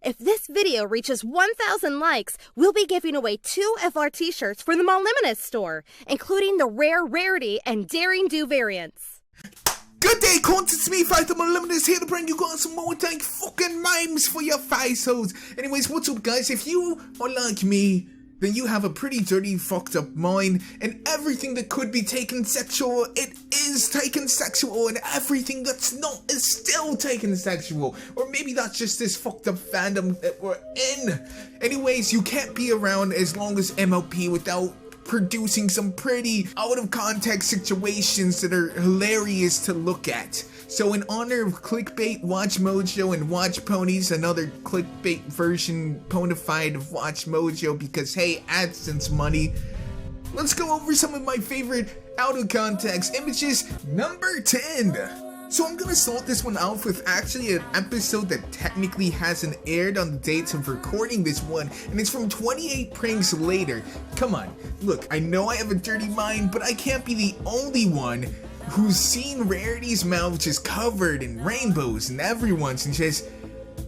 If this video reaches 1,000 likes, we'll be giving away 2 FR t-shirts for the Moliminous store, including the Rare Rarity and Daring Do variants. Good day, content, it's me, Fight the Moliminous, here to bring you guys some more dank fucking memes for your face holes. Anyways, what's up guys, if you are like me, then you have a pretty dirty, fucked up mind, and everything that could be taken sexual, it is taken sexual, and everything that's not is still taken sexual. Or maybe that's just this fucked up fandom that we're in. Anyways, you can't be around as long as MLP without producing some pretty out of context situations that are hilarious to look at. So in honor of clickbait, Watch Mojo and Watch Ponies, another clickbait version ponified of Watch Mojo because hey, AdSense money, let's go over some of my favorite out of context images. Number 10. So I'm gonna start this one off with actually an episode that technically hasn't aired on the dates of recording this one, and it's from 28 pranks later. Come on, look, I know I have a dirty mind, but I can't be the only one who's seen Rarity's mouth just covered in rainbows, and everyone's just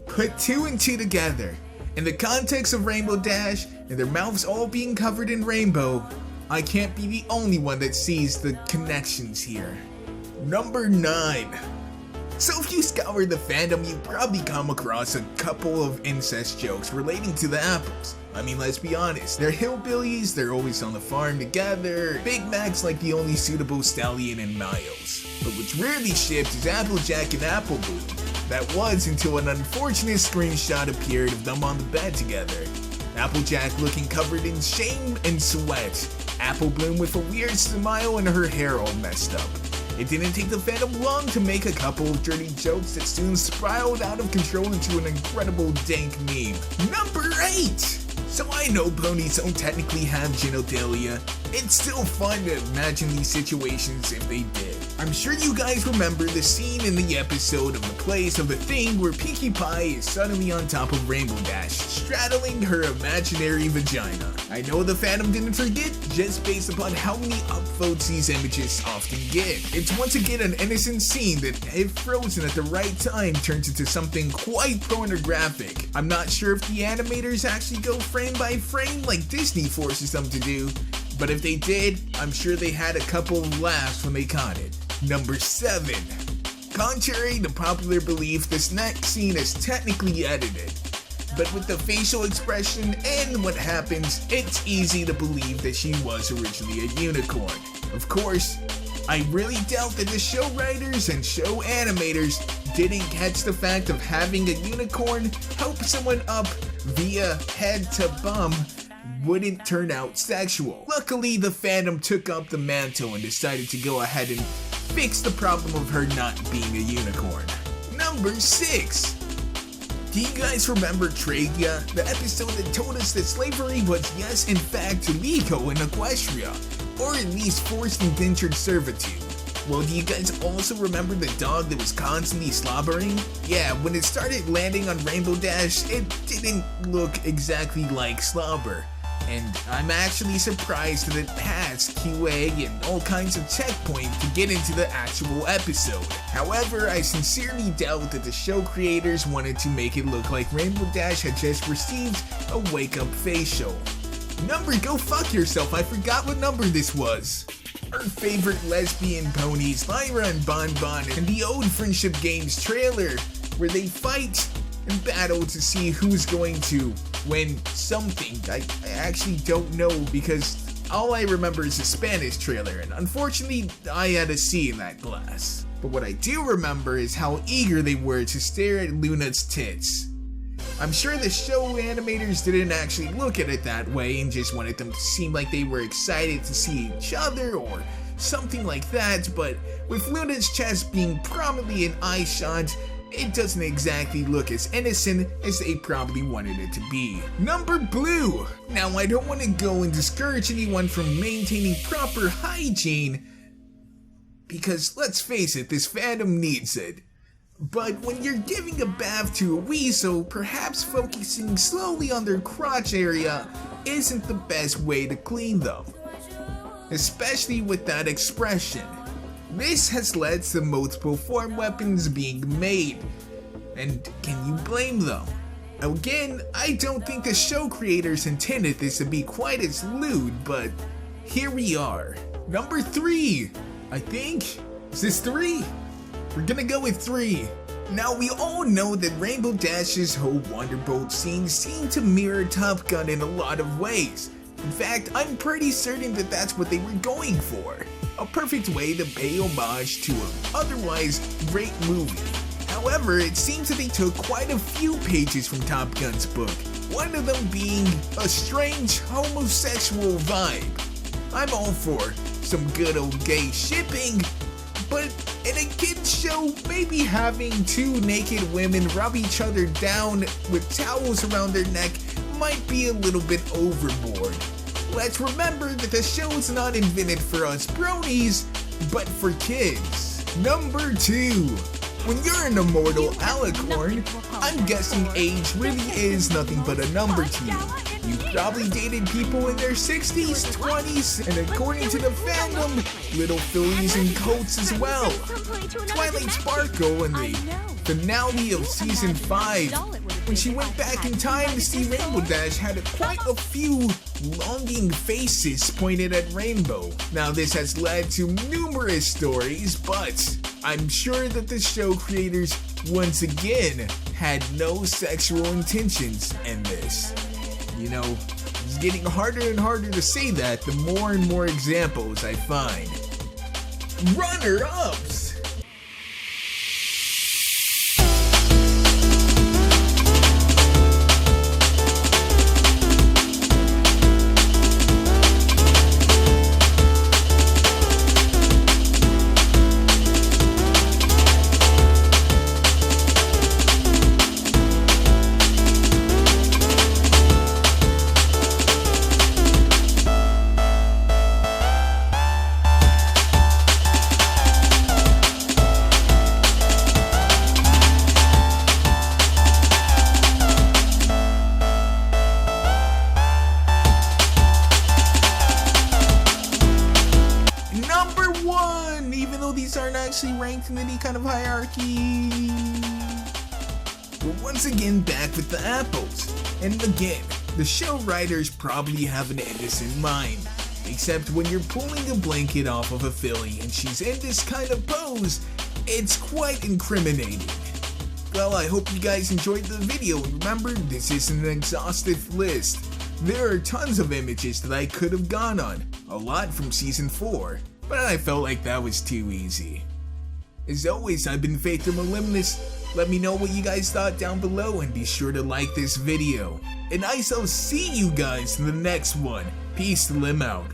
put 2 and 2 together. In the context of Rainbow Dash, and their mouths all being covered in rainbow, I can't be the only one that sees the connections here. Number 9. So if you scour the fandom, you probably come across a couple of incest jokes relating to the apples. I mean, let's be honest, they're hillbillies, they're always on the farm together, Big Mac's like the only suitable stallion in Miles. But what's rarely shipped is Applejack and Apple Bloom. That was until an unfortunate screenshot appeared of them on the bed together. Applejack looking covered in shame and sweat, Apple Bloom with a weird smile and her hair all messed up. It didn't take the fandom long to make a couple of dirty jokes that soon spiraled out of control into an incredible dank meme. Number 8! So I know ponies don't technically have genitalia. It's still fun to imagine these situations if they did. I'm sure you guys remember the scene in the episode of The Place of the Thing where Pinkie Pie is suddenly on top of Rainbow Dash, straddling her imaginary vagina. I know the fandom didn't forget, just based upon how many upvotes these images often get. It's once again an innocent scene that, if frozen at the right time, turns into something quite pornographic. I'm not sure if the animators actually go frame by frame like Disney forces them to do, but if they did, I'm sure they had a couple of laughs when they caught it. Number 7. Contrary to popular belief, this next scene is technically edited, but with the facial expression and what happens, it's easy to believe that she was originally a unicorn. Of course, I really doubt that the show writers and show animators didn't catch the fact of having a unicorn help someone up via head to bum wouldn't turn out sexual. Luckily, the fandom took up the mantle and decided to go ahead and fix the problem of her not being a unicorn. Number 6. Do you guys remember Tragia, the episode that told us that slavery was yes in fact illegal in Equestria, or at least forced indentured servitude? Well, do you guys also remember the dog that was constantly slobbering? Yeah, when it started landing on Rainbow Dash, it didn't look exactly like slobber. And I'm actually surprised that it passed QA and all kinds of checkpoints to get into the actual episode. However, I sincerely doubt that the show creators wanted to make it look like Rainbow Dash had just received a wake-up facial. Number, go fuck yourself, I forgot what number this was. Our favorite lesbian ponies, Lyra and Bon Bon, and the old Friendship Games trailer, where they fight and battle to see who's going to win something. I actually don't know because all I remember is the Spanish trailer, and unfortunately I had a C in that class. But what I do remember is how eager they were to stare at Luna's tits. I'm sure the show animators didn't actually look at it that way and just wanted them to seem like they were excited to see each other or something like that, but with Luna's chest being prominently an eye shot, it doesn't exactly look as innocent as they probably wanted it to be. Number Blue. Now I don't want to go and discourage anyone from maintaining proper hygiene, because let's face it, this fandom needs it. But when you're giving a bath to a weasel, perhaps focusing slowly on their crotch area isn't the best way to clean them, especially with that expression. This has led to multiple form weapons being made, and can you blame them? Again, I don't think the show creators intended this to be quite as lewd, but here we are. Number 3, I think. Is this 3? We're gonna go with 3. Now, we all know that Rainbow Dash's whole Wonderbolt scene seemed to mirror Top Gun in a lot of ways. In fact, I'm pretty certain that that's what they were going for. A perfect way to pay homage to an otherwise great movie. However, it seems that they took quite a few pages from Top Gun's book, one of them being a strange homosexual vibe. I'm all for some good old gay shipping, but in a kid's show, maybe having 2 naked women rub each other down with towels around their neck might be a little bit overboard. Let's remember that the show is not invented for us bronies, but for kids. Number 2. When you're an immortal alicorn, I'm guessing age really is nothing but a number to you. You've probably dated people in their 60s, 20s, and according to the fandom, little fillies and coats as well. Twilight Sparkle in the finale of season 5, when she went back in time to see Rainbow Dash, had quite a few longing faces pointed at Rainbow. Now this has led to numerous stories, but I'm sure that the show creators once again had no sexual intentions in this. You know, it's getting harder and harder to say that the more and more examples I find. Runner-ups! Even though these aren't actually ranked in any kind of hierarchy. We're once again back with the apples. And again, the show writers probably have an innocent mind. Except when you're pulling a blanket off of a filly and she's in this kind of pose, it's quite incriminating. Well, I hope you guys enjoyed the video, and remember, this isn't an exhaustive list. There are tons of images that I could have gone on, a lot from season 4. But I felt like that was too easy. As always, I've been Faith the Moliminous. Let me know what you guys thought down below, and be sure to like this video. And I shall see you guys in the next one. Peace, Lim out.